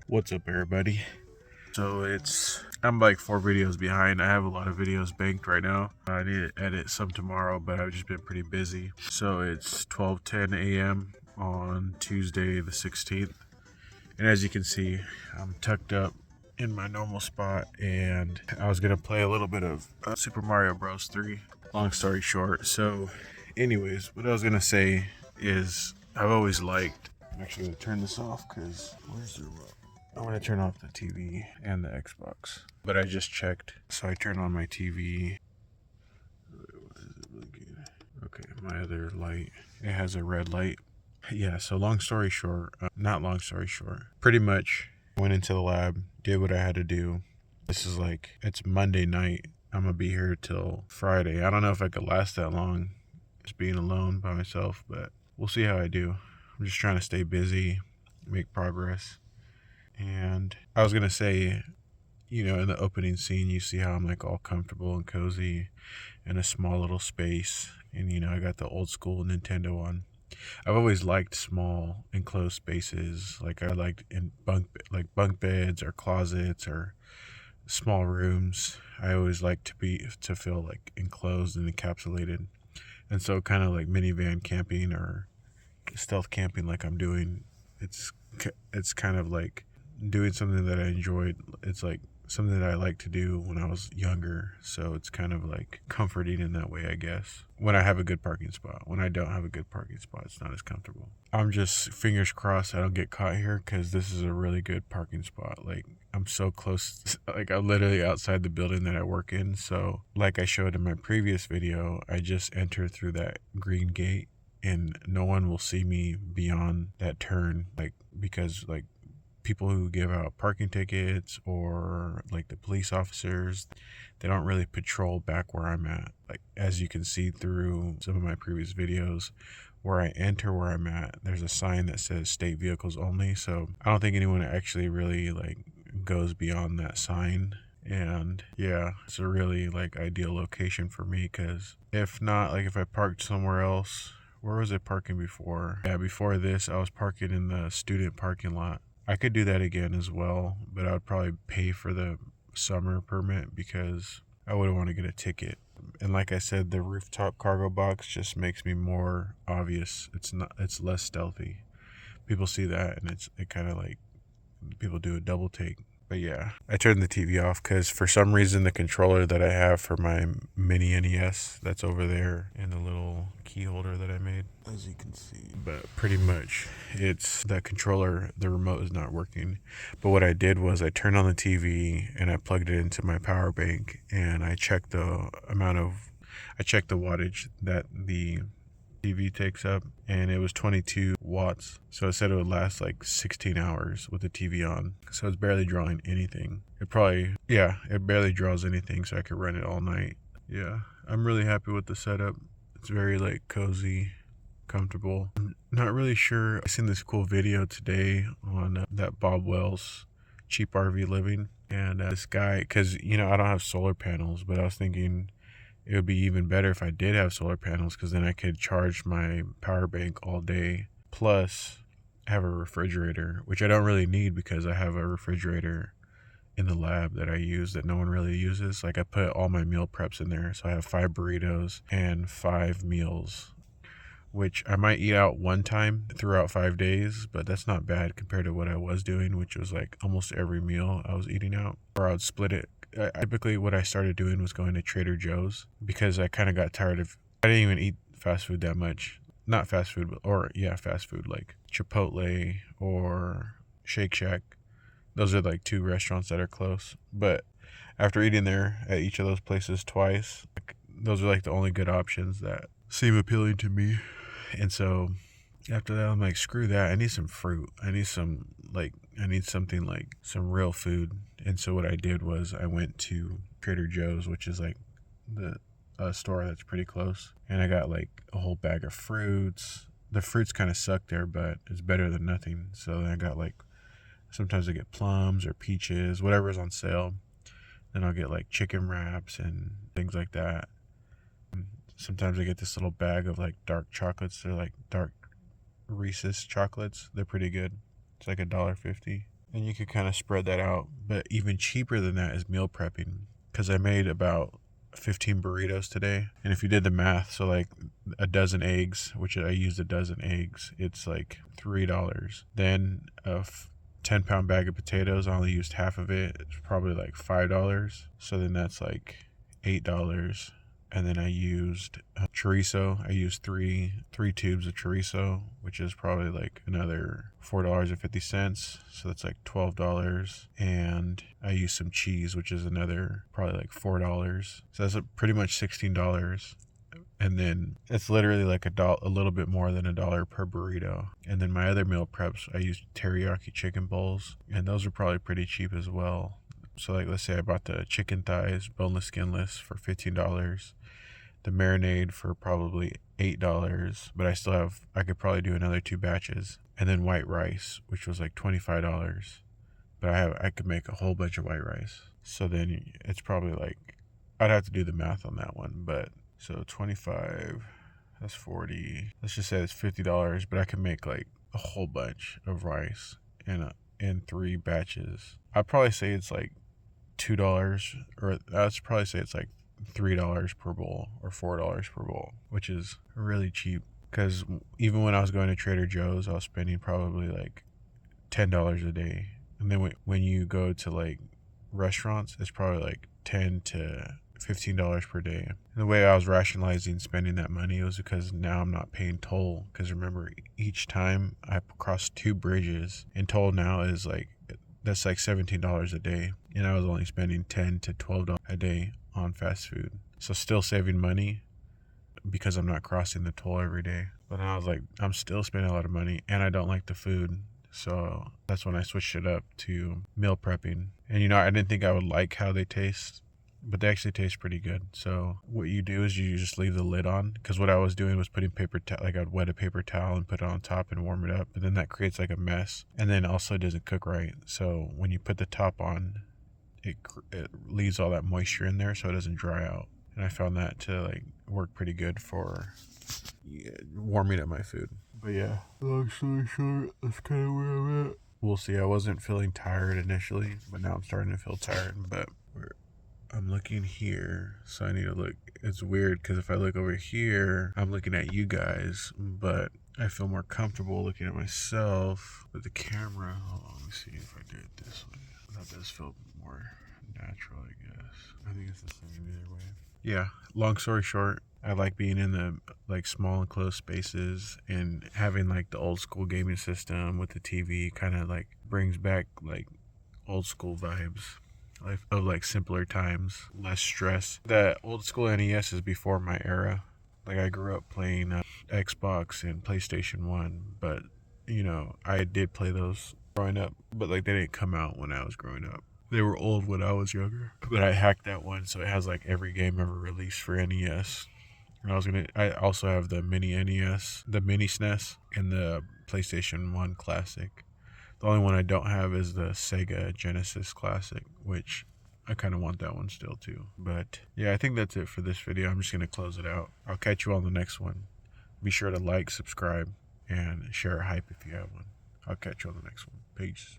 What's up, everybody? So I'm like 4 videos behind. I have a lot of videos banked right now. I need to edit some tomorrow, but I've just been pretty busy. So it's 12:10 a.m. on Tuesday the 16th. And as you can see, I'm tucked up in my normal spot, and I was gonna play a little bit of Super Mario Bros. 3. Long story short. So, anyways, what I was gonna say is I've always liked. I'm actually gonna turn this off because where's the remote? I want to turn off the TV and the Xbox. But I just checked, so I turned on my TV. Okay, my other light. It has a red light. Yeah, so long story short, not long story short, pretty much went into the lab, did what I had to do. This is it's Monday night. I'm going to be here till Friday. I don't know if I could last that long just being alone by myself, but we'll see how I do. I'm just trying to stay busy, make progress. And I was going to say, in the opening scene, you see how I'm all comfortable and cozy in a small little space. And, I got the old school Nintendo on. I've always liked small enclosed spaces. I liked in bunk beds or closets or small rooms. I always like to feel enclosed and encapsulated. And so kind of like minivan camping or stealth camping like I'm doing, it's kind of like doing something that I enjoyed. It's something that I liked to do when I was younger. So it's kind of comforting in that way, I guess. When I have a good parking spot. When I don't have a good parking spot, it's not as comfortable. I'm just fingers crossed I don't get caught here because this is a really good parking spot. I'm so close. I'm literally outside the building that I work in. So like I showed in my previous video, I just enter through that green gate and no one will see me beyond that turn. Because people who give out parking tickets or the police officers, they don't really patrol back where I'm at. As you can see through some of my previous videos, where I enter where I'm at, there's a sign that says state vehicles only. So I don't think anyone actually really goes beyond that sign. And yeah, it's a really ideal location for me because if not, if I parked somewhere else, where was I parking before? Yeah, before this, I was parking in the student parking lot. I could do that again as well, but I would probably pay for the summer permit because I wouldn't want to get a ticket. And like I said, the rooftop cargo box just makes me more obvious. It's less stealthy. People see that and it kind of people do a double take. But yeah, I turned the TV off because for some reason the controller that I have for my mini NES that's over there in the little key holder that I made, as you can see. But pretty much it's that controller, the remote is not working. But what I did was I turned on the TV and I plugged it into my power bank and I checked the wattage that the TV takes up, and it was 22 watts. So it said it would last 16 hours with the TV on. So it's barely drawing anything. It barely draws anything, so I could run it all night. Yeah, I'm really happy with the setup. It's very cozy, comfortable. I'm not really sure. I seen this cool video today on that Bob Wells cheap RV living, and this guy, because I don't have solar panels, but I was thinking it would be even better if I did have solar panels because then I could charge my power bank all day. Plus, have a refrigerator, which I don't really need because I have a refrigerator in the lab that I use that no one really uses. I put all my meal preps in there. So I have 5 burritos and 5 meals, which I might eat out one time throughout 5 days, but that's not bad compared to what I was doing, which was almost every meal I was eating out, or I would split it. Typically what I started doing was going to Trader Joe's because I kind of got tired of, I didn't even eat fast food that much. Not fast food, fast food like Chipotle or Shake Shack. Those are 2 restaurants that are close. But after eating there at each of those places twice, those are the only good options that seem appealing to me. And so after that, I'm screw that. I need some fruit. I need something some real food. And so what I did was I went to Trader Joe's, which is the store that's pretty close. And I got a whole bag of fruits. The fruits kind of suck there, but it's better than nothing. So then I got sometimes I get plums or peaches, whatever's on sale. Then I'll get chicken wraps and things like that. Sometimes I get this little bag of dark chocolates. They're dark Reese's chocolates. They're pretty good. It's $1.50. And you could kind of spread that out. But even cheaper than that is meal prepping, because I made about 15 burritos today. And if you did the math, so like a dozen eggs, which I used a dozen eggs, it's like $3. Then a 10-pound bag of potatoes, I only used half of it. It's probably like $5. So then that's like $8. And then I used chorizo. I used three tubes of chorizo, which is probably like another $4.50. So that's like $12. And I used some cheese, which is another probably like $4. So that's pretty much $16. And then it's literally like a little bit more than $1 per burrito. And then my other meal preps, I used teriyaki chicken bowls, and those are probably pretty cheap as well. So like, let's say I bought the chicken thighs, boneless, skinless, for $15. The marinade for probably $8, but I could probably do another 2 batches. And then white rice, which was like $25. But I could make a whole bunch of white rice. So then it's probably like, I'd have to do the math on that one, but so 25, that's 40. Let's just say it's $50, but I can make like a whole bunch of rice in 3 batches. I'd probably say it's like $2, or I'd probably say it's like $3 per bowl or $4 per bowl, which is really cheap. Because even when I was going to Trader Joe's, I was spending probably like $10 a day. And then when you go to like restaurants, it's probably like $10 to $15 per day. And the way I was rationalizing spending that money was because now I'm not paying toll. Because remember, each time I cross 2 bridges, and toll now is like, that's like $17 a day. And I was only spending $10 to $12 a day on fast food. So still saving money because I'm not crossing the toll every day. But I was like, I'm still spending a lot of money, and I don't like the food. So that's when I switched it up to meal prepping. And I didn't think I would like how they taste, but they actually taste pretty good. So what you do is you just leave the lid on, because what I was doing was putting paper towel, like I'd wet a paper towel and put it on top and warm it up, but then that creates like a mess, and then also it doesn't cook right. So when you put the top on, it leaves all that moisture in there so it doesn't dry out. And I found that to like work pretty good for warming up my food. But yeah, long story short, that's kind of where I'm at. We'll see. I wasn't feeling tired initially, but now I'm starting to feel tired. But I'm looking here, so I need to look. It's weird because if I look over here, I'm looking at you guys, but I feel more comfortable looking at myself with the camera. Hold on, let me see if I do it this way. That does feel more natural, I guess. I think it's the same either way. Yeah, long story short, I like being in the like small enclosed spaces, and having like the old school gaming system with the TV kind of like brings back like old school vibes of like simpler times, less stress. That old school NES is before my era. Like I grew up playing Xbox and PlayStation 1, but I did play those growing up, but like they didn't come out when I was growing up. They were old when I was younger. But I hacked that one, so it has like every game ever released for NES. And I also have the mini NES, the mini SNES, and the PlayStation 1 Classic. The only one I don't have is the Sega Genesis Classic, which I kind of want that one still too. But yeah, I think that's it for this video. I'm just going to close it out. I'll catch you on the next one. Be sure to like, subscribe, and share a hype if you have one. I'll catch you on the next one. Peace.